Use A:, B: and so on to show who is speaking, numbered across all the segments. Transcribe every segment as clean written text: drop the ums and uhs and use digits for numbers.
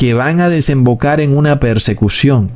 A: que van a desembocar en una persecución,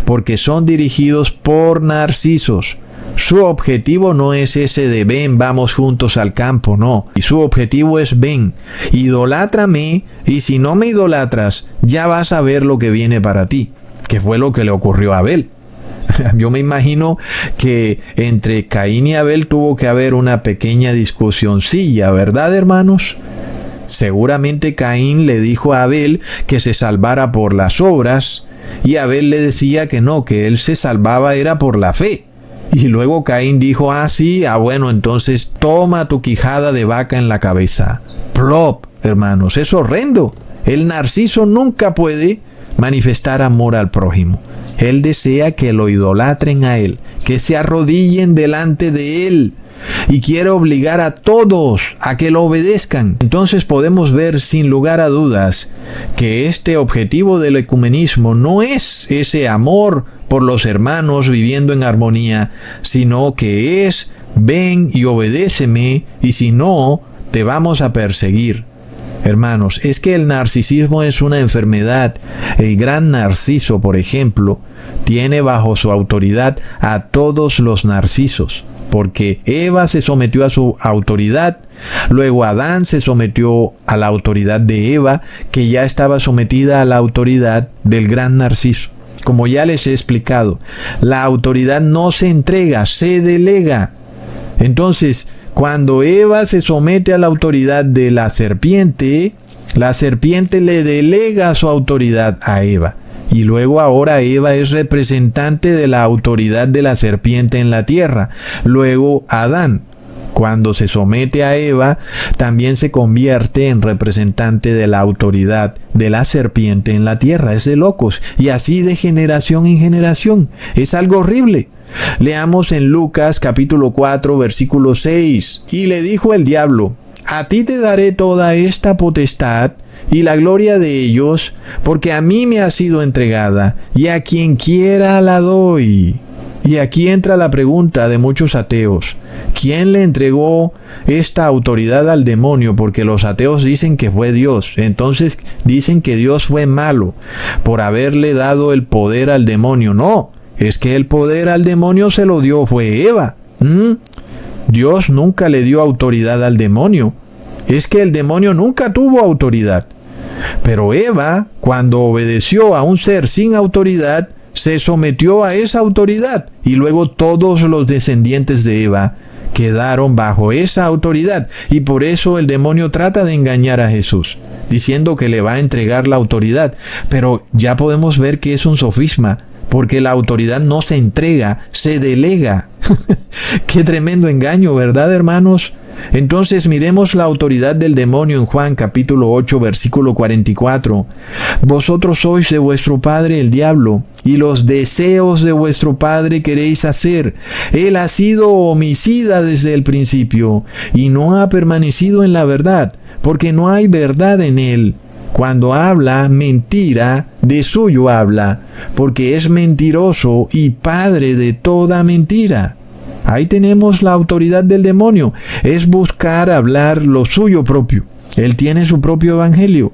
A: porque son dirigidos por narcisos. Su objetivo no es ese de ven, vamos juntos al campo, no. Y su objetivo es ven, idolátame, y si no me idolatras, ya vas a ver lo que viene para ti, que fue lo que le ocurrió a Abel. Yo me imagino que entre Caín y Abel tuvo que haber una pequeña discusioncilla, ¿verdad, hermanos? Seguramente Caín le dijo a Abel que se salvara por las obras, y Abel le decía que no, que él se salvaba era por la fe. Y luego Caín dijo, bueno, entonces toma tu quijada de vaca en la cabeza. Plop, hermanos, es horrendo. El narciso nunca puede manifestar amor al prójimo. Él desea que lo idolatren a él, que se arrodillen delante de él, y quiere obligar a todos a que lo obedezcan. Entonces podemos ver sin lugar a dudas que este objetivo del ecumenismo no es ese amor por los hermanos viviendo en armonía, sino que es ven y obedéceme, y si no, te vamos a perseguir. Hermanos, es que el narcisismo es una enfermedad. El gran Narciso, por ejemplo, tiene bajo su autoridad a todos los narcisos, porque Eva se sometió a su autoridad, luego Adán se sometió a la autoridad de Eva, que ya estaba sometida a la autoridad del gran Narciso. Como ya les he explicado, la autoridad no se entrega, se delega. Entonces, cuando Eva se somete a la autoridad de la serpiente le delega su autoridad a Eva. Y luego ahora Eva es representante de la autoridad de la serpiente en la tierra. Luego Adán, cuando se somete a Eva, también se convierte en representante de la autoridad de la serpiente en la tierra. Es de locos. Y así de generación en generación. Es algo horrible. Leamos en Lucas capítulo 4 versículo 6. Y le dijo el diablo, a ti te daré toda esta potestad y la gloria de ellos, porque a mí me ha sido entregada, y a quien quiera la doy. Y aquí entra la pregunta de muchos ateos. ¿Quién le entregó esta autoridad al demonio? Porque los ateos dicen que fue Dios. Entonces dicen que Dios fue malo por haberle dado el poder al demonio. No, es que el poder al demonio se lo dio fue Eva. Dios nunca le dio autoridad al demonio. Es que el demonio nunca tuvo autoridad. Pero Eva, cuando obedeció a un ser sin autoridad, se sometió a esa autoridad, y luego todos los descendientes de Eva quedaron bajo esa autoridad, y por eso el demonio trata de engañar a Jesús, diciendo que le va a entregar la autoridad. Pero ya podemos ver que es un sofisma, porque la autoridad no se entrega, se delega. Qué tremendo engaño, ¿verdad, hermanos? Entonces miremos la autoridad del demonio en Juan capítulo 8 versículo 44. Vosotros sois de vuestro padre el diablo, y los deseos de vuestro padre queréis hacer. Él ha sido homicida desde el principio, y no ha permanecido en la verdad, porque no hay verdad en él. Cuando habla mentira, de suyo habla, porque es mentiroso y padre de toda mentira. Ahí tenemos la autoridad del demonio. Es buscar hablar lo suyo propio. Él tiene su propio evangelio.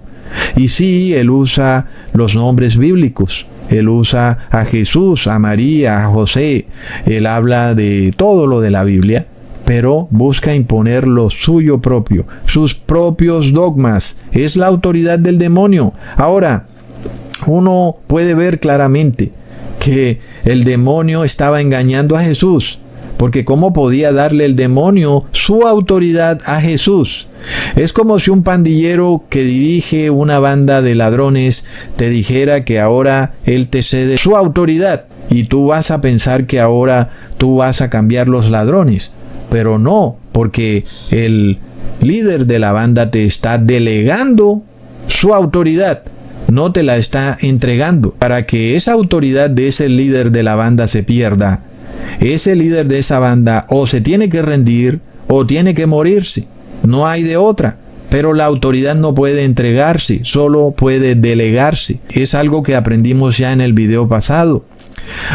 A: Y sí, él usa los nombres bíblicos. Él usa a Jesús, a María, a José. Él habla de todo lo de la Biblia, pero busca imponer lo suyo propio, sus propios dogmas. Es la autoridad del demonio. Ahora, uno puede ver claramente que el demonio estaba engañando a Jesús. Porque ¿cómo podía darle el demonio su autoridad a Jesús? Es como si un pandillero que dirige una banda de ladrones te dijera que ahora él te cede su autoridad, y tú vas a pensar que ahora tú vas a cambiar los ladrones. Pero no, porque el líder de la banda te está delegando su autoridad, no te la está entregando. Para que esa autoridad de ese líder de la banda se pierda, ese líder de esa banda o se tiene que rendir o tiene que morirse. No hay de otra. Pero la autoridad no puede entregarse, solo puede delegarse. Es algo que aprendimos ya en el video pasado.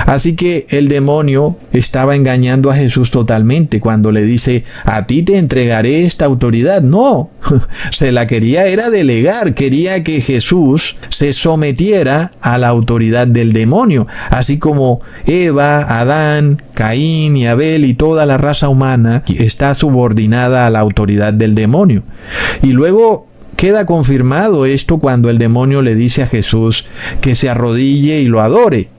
A: Así que el demonio estaba engañando a Jesús totalmente cuando le dice, a ti te entregaré esta autoridad. No, se la quería era delegar, quería que Jesús se sometiera a la autoridad del demonio, así como Eva, Adán, Caín y Abel y toda la raza humana está subordinada a la autoridad del demonio. Y luego queda confirmado esto cuando el demonio le dice a Jesús que se arrodille y lo adore.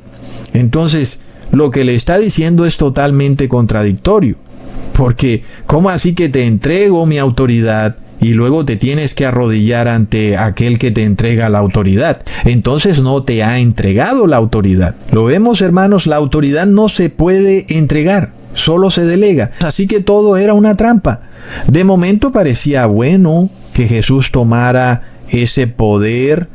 A: Entonces, lo que le está diciendo es totalmente contradictorio. Porque, ¿cómo así que te entrego mi autoridad y luego te tienes que arrodillar ante aquel que te entrega la autoridad? Entonces no te ha entregado la autoridad. Lo vemos, hermanos, la autoridad no se puede entregar, solo se delega. Así que todo era una trampa. De momento parecía bueno que Jesús tomara ese poder,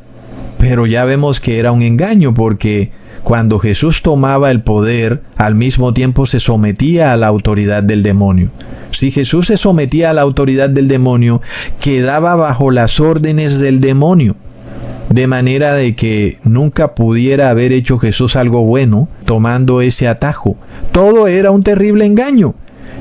A: pero ya vemos que era un engaño, porque cuando Jesús tomaba el poder, al mismo tiempo se sometía a la autoridad del demonio. Si Jesús se sometía a la autoridad del demonio, quedaba bajo las órdenes del demonio, de manera de que nunca pudiera haber hecho Jesús algo bueno tomando ese atajo. Todo era un terrible engaño.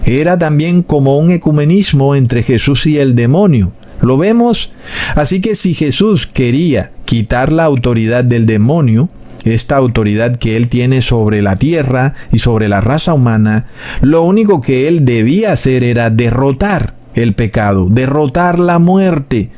A: Era también como un ecumenismo entre Jesús y el demonio. ¿Lo vemos? Así que si Jesús quería quitar la autoridad del demonio, esta autoridad que él tiene sobre la tierra y sobre la raza humana, lo único que él debía hacer era derrotar el pecado, derrotar la muerte,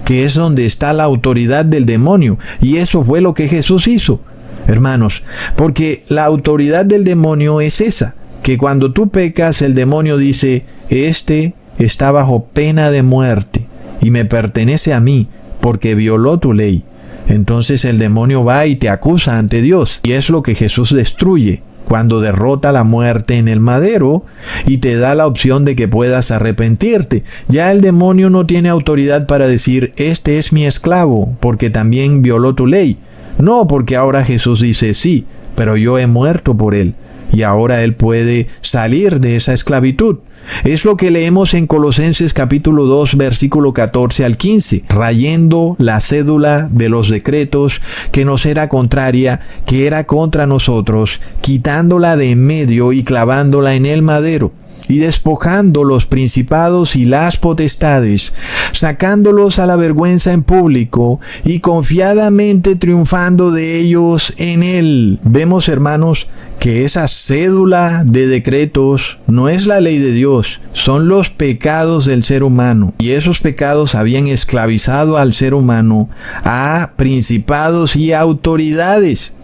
A: que es donde está la autoridad del demonio. Y eso fue lo que Jesús hizo, hermanos, porque la autoridad del demonio es esa, que cuando tú pecas, el demonio dice, este está bajo pena de muerte y me pertenece a mí porque violó tu ley. Entonces el demonio va y te acusa ante Dios. Y es lo que Jesús destruye cuando derrota la muerte en el madero y te da la opción de que puedas arrepentirte. Ya el demonio no tiene autoridad para decir, este es mi esclavo, porque también violó tu ley. No, porque ahora Jesús dice, sí, pero yo he muerto por él. Y ahora él puede salir de esa esclavitud. Es lo que leemos en Colosenses capítulo 2, versículo 14 al 15, rayendo la cédula de los decretos que nos era contraria, que era contra nosotros, quitándola de en medio y clavándola en el madero, y despojando los principados y las potestades, sacándolos a la vergüenza en público y confiadamente triunfando de ellos en él. Vemos, hermanos, que esa cédula de decretos no es la ley de Dios, son los pecados del ser humano. Y esos pecados habían esclavizado al ser humano a principados y autoridades.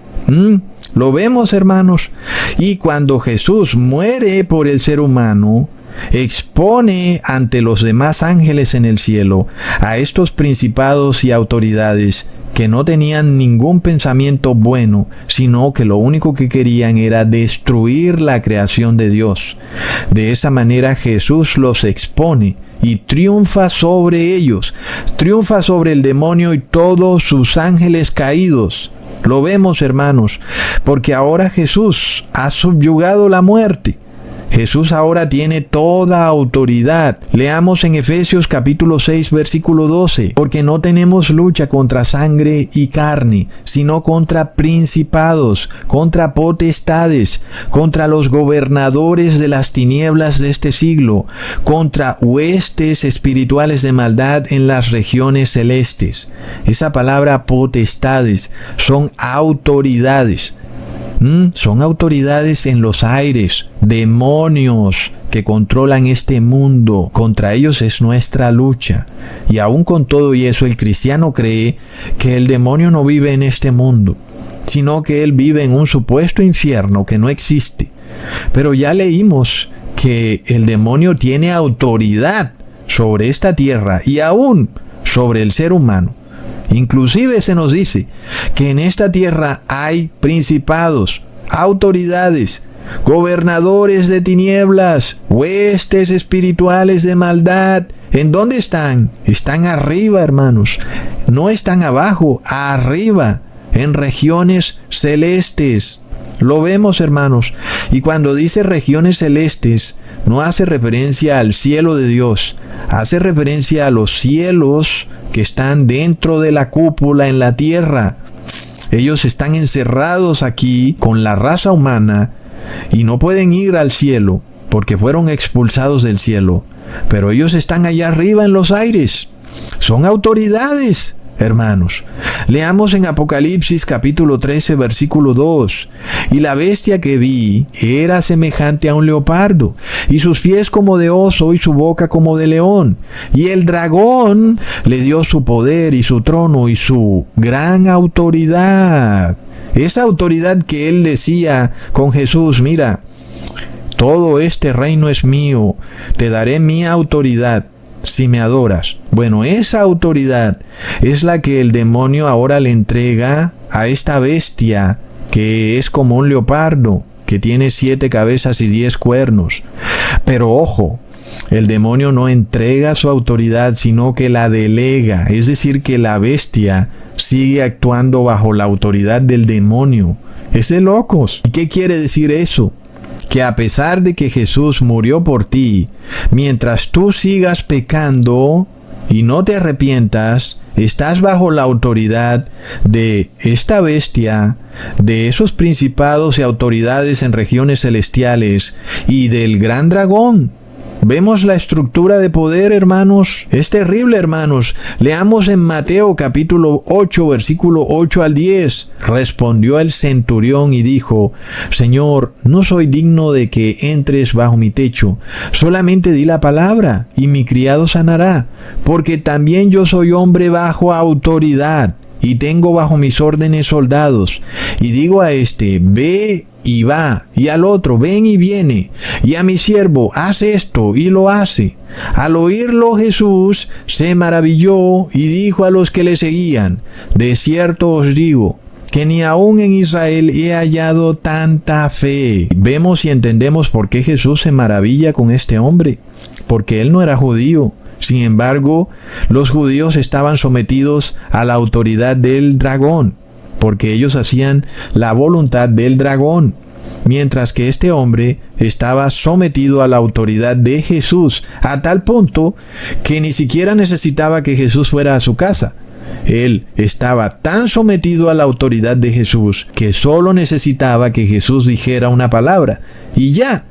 A: Lo vemos, hermanos. Y cuando Jesús muere por el ser humano, expone ante los demás ángeles en el cielo a estos principados y autoridades que no tenían ningún pensamiento bueno, sino que lo único que querían era destruir la creación de Dios. De esa manera Jesús los expone y triunfa sobre ellos, triunfa sobre el demonio y todos sus ángeles caídos. Lo vemos, hermanos, porque ahora Jesús ha subyugado la muerte. Jesús ahora tiene toda autoridad. Leamos en Efesios capítulo 6, versículo 12. Porque no tenemos lucha contra sangre y carne, sino contra principados, contra potestades, contra los gobernadores de las tinieblas de este siglo, contra huestes espirituales de maldad en las regiones celestes. Esa palabra potestades son autoridades. Son autoridades en los aires, demonios que controlan este mundo. Contra ellos es nuestra lucha. Y aún con todo y eso, el cristiano cree que el demonio no vive en este mundo, sino que él vive en un supuesto infierno que no existe. Pero ya leímos que el demonio tiene autoridad sobre esta tierra y aún sobre el ser humano. Inclusive se nos dice que en esta tierra hay principados, autoridades, gobernadores de tinieblas, huestes espirituales de maldad. ¿En dónde están? Están arriba, hermanos. No están abajo, arriba, en regiones celestes. Lo vemos, hermanos. Y cuando dice regiones celestes, no hace referencia al cielo de Dios. Hace referencia a los cielos que están dentro de la cúpula en la tierra. Ellos están encerrados aquí con la raza humana y no pueden ir al cielo porque fueron expulsados del cielo. Pero ellos están allá arriba en los aires. Son autoridades, hermanos. Leamos en Apocalipsis capítulo 13, versículo 2. Y la bestia que vi era semejante a un leopardo, y sus pies como de oso, y su boca como de león. Y el dragón le dio su poder y su trono y su gran autoridad. Esa autoridad que él decía con Jesús: mira, todo este reino es mío, te daré mi autoridad si me adoras. Bueno, esa autoridad es la que el demonio ahora le entrega a esta bestia que es como un leopardo, que tiene 7 cabezas y 10 cuernos. Pero ojo, el demonio no entrega su autoridad, sino que la delega. Es decir, que la bestia sigue actuando bajo la autoridad del demonio. Es de locos. ¿Y qué quiere decir eso? Que a pesar de que Jesús murió por ti, mientras tú sigas pecando y no te arrepientas, estás bajo la autoridad de esta bestia, de esos principados y autoridades en regiones celestiales y del gran dragón. Vemos la estructura de poder, hermanos. Es terrible, hermanos. Leamos en Mateo capítulo 8, versículo 8 al 10. Respondió el centurión y dijo: Señor, no soy digno de que entres bajo mi techo. Solamente di la palabra, y mi criado sanará. Porque también yo soy hombre bajo autoridad, y tengo bajo mis órdenes soldados. Y digo a este: ve y va, y al otro: ven y viene, y a mi siervo: haz esto, y lo hace. Al oírlo Jesús se maravilló y dijo a los que le seguían: de cierto os digo, que ni aún en Israel he hallado tanta fe. Vemos y entendemos por qué Jesús se maravilla con este hombre, porque él no era judío. Sin embargo, los judíos estaban sometidos a la autoridad del dragón, porque ellos hacían la voluntad del dragón, mientras que este hombre estaba sometido a la autoridad de Jesús, a tal punto que ni siquiera necesitaba que Jesús fuera a su casa. Él estaba tan sometido a la autoridad de Jesús que solo necesitaba que Jesús dijera una palabra, y ya.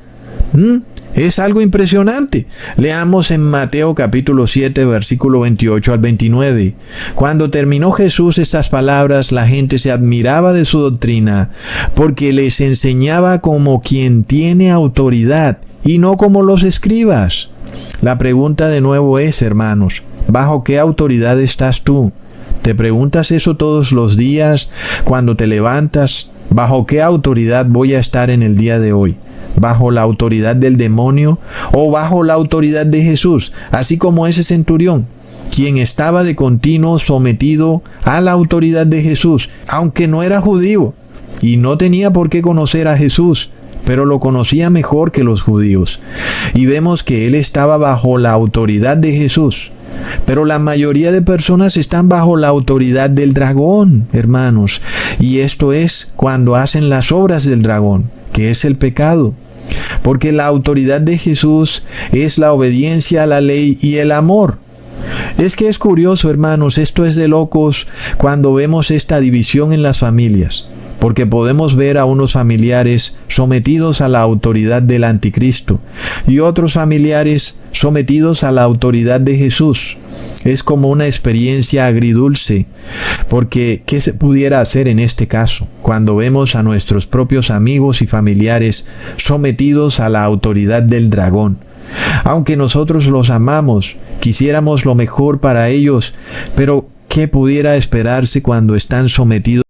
A: Es algo impresionante. Leamos en Mateo capítulo 7, versículo 28 al 29. Cuando terminó Jesús estas palabras, la gente se admiraba de su doctrina, porque les enseñaba como quien tiene autoridad y no como los escribas. La pregunta de nuevo es, hermanos, ¿bajo qué autoridad estás tú? ¿Te preguntas eso todos los días cuando te levantas? ¿Bajo qué autoridad voy a estar en el día de hoy? ¿Bajo la autoridad del demonio o bajo la autoridad de Jesús? Así como ese centurión, quien estaba de continuo sometido a la autoridad de Jesús, aunque no era judío y no tenía por qué conocer a Jesús, pero lo conocía mejor que los judíos. Y vemos que él estaba bajo la autoridad de Jesús. Pero la mayoría de personas están bajo la autoridad del dragón, hermanos. Y esto es cuando hacen las obras del dragón, que es el pecado. Porque la autoridad de Jesús es la obediencia a la ley y el amor. Es que es curioso, hermanos, esto es de locos cuando vemos esta división en las familias. Porque podemos ver a unos familiares sometidos a la autoridad del anticristo y otros familiares sometidos a la autoridad de Jesús. Es como una experiencia agridulce, porque ¿qué se pudiera hacer en este caso? Cuando vemos a nuestros propios amigos y familiares sometidos a la autoridad del dragón. Aunque nosotros los amamos, quisiéramos lo mejor para ellos, pero ¿qué pudiera esperarse cuando están sometidos